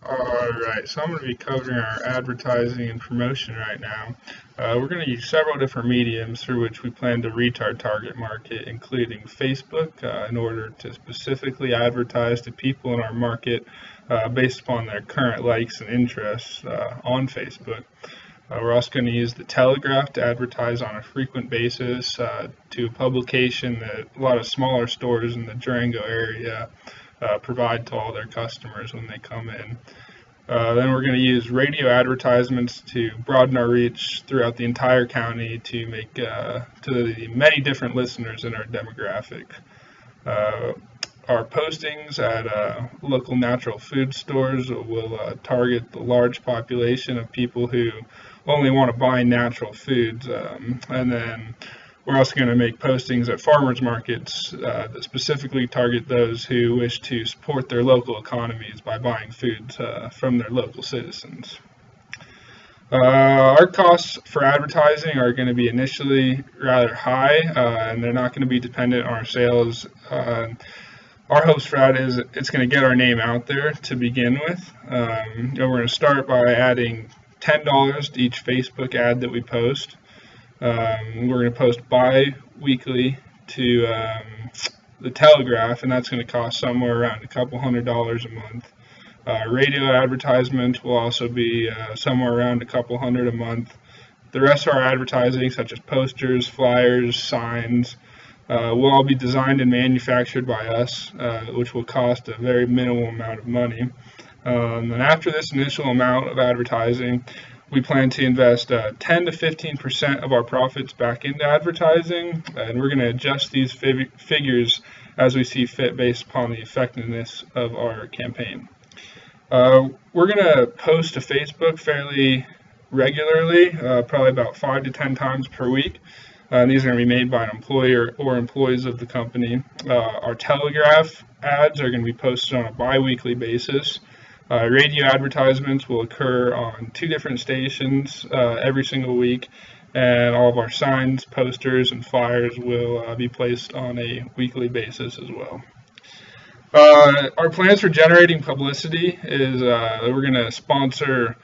Alright, so I'm going to be covering our advertising and promotion right now. We're going to use several different mediums through which we plan to reach our target market, including Facebook, in order to specifically advertise to people in our market based upon their current likes and interests on Facebook. We're also going to use the Telegraph to advertise on a frequent basis to a publication that a lot of smaller stores in the Durango area provide to all their customers when they come in. Then we're going to use radio advertisements to broaden our reach throughout the entire county to make to the many different listeners in our demographic. Uh, our postings at local natural food stores will target the large population of people who only want to buy natural foods, and then we're also going to make postings at farmers markets that specifically target those who wish to support their local economies by buying foods from their local citizens. Our costs for advertising are going to be initially rather high, and they're not going to be dependent on our sales. Our hopes for that is it's going to get our name out there to begin with. We're going to start by adding $10 to each Facebook ad that we post. We're going to post bi-weekly to the Telegraph, and that's going to cost somewhere around a couple $100s a month. Radio advertisement will also be somewhere around a couple hundred a month. The rest of our advertising, such as posters, flyers, signs, will all be designed and manufactured by us, which will cost a very minimal amount of money. And after this initial amount of advertising, we plan to invest 10 to 15% of our profits back into advertising, and we're going to adjust these figures as we see fit based upon the effectiveness of our campaign. We're going to post to Facebook fairly regularly, probably about 5 to 10 times per week. These are going to be made by an employer or employees of the company. Our Telegraph ads are going to be posted on a bi-weekly basis. Radio advertisements will occur on 2 different stations every single week, and all of our signs, posters, and flyers will be placed on a weekly basis as well. Our plans for generating publicity is we're going to sponsor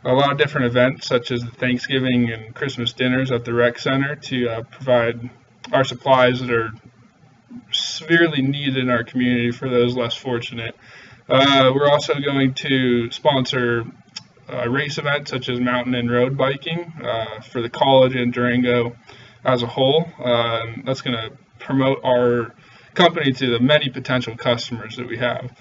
a lot of different events, such as the Thanksgiving and Christmas dinners at the rec center, to provide our supplies that are severely needed in our community for those less fortunate. We're also going to sponsor race events such as mountain and road biking for the college and Durango as a whole. That's going to promote our company to the many potential customers that we have.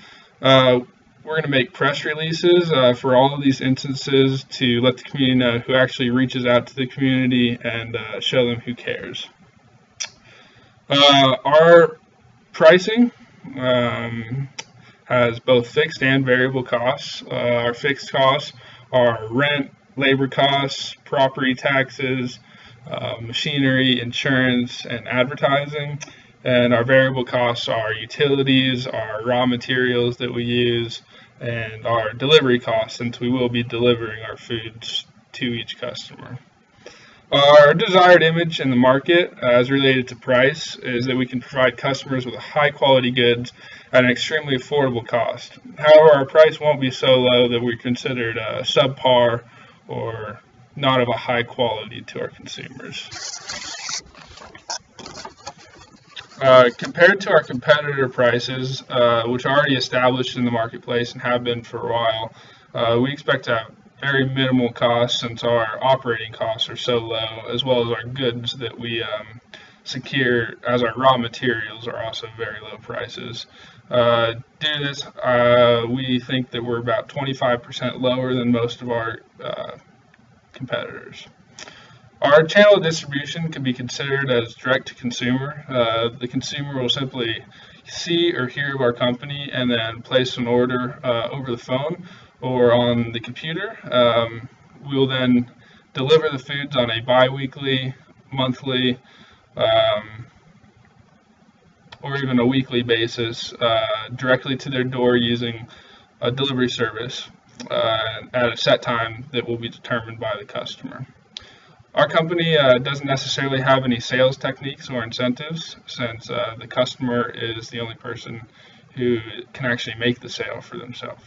We're going to make press releases for all of these instances to let the community know who actually reaches out to the community and show them who cares. Our pricing has both fixed and variable costs. Our fixed costs are rent, labor costs, property taxes, machinery, insurance, and advertising. And our variable costs are utilities, our raw materials that we use, and our delivery costs, since we will be delivering our foods to each customer. Our desired image in the market, as related to price, is that we can provide customers with high quality goods at an extremely affordable cost. However, our price won't be so low that we're considered subpar or not of a high quality to our consumers. Compared to our competitor prices, which are already established in the marketplace and have been for a while, we expect to have very minimal costs since our operating costs are so low, as well as our goods that we secure as our raw materials are also very low prices. Due to this, we think that we're about 25% lower than most of our competitors. Our channel of distribution can be considered as direct to consumer. The consumer will simply see or hear of our company and then place an order over the phone or on the computer. We will then deliver the foods on a bi-weekly, monthly, or even a weekly basis directly to their door using a delivery service at a set time that will be determined by the customer. Our company doesn't necessarily have any sales techniques or incentives, since the customer is the only person who can actually make the sale for themselves.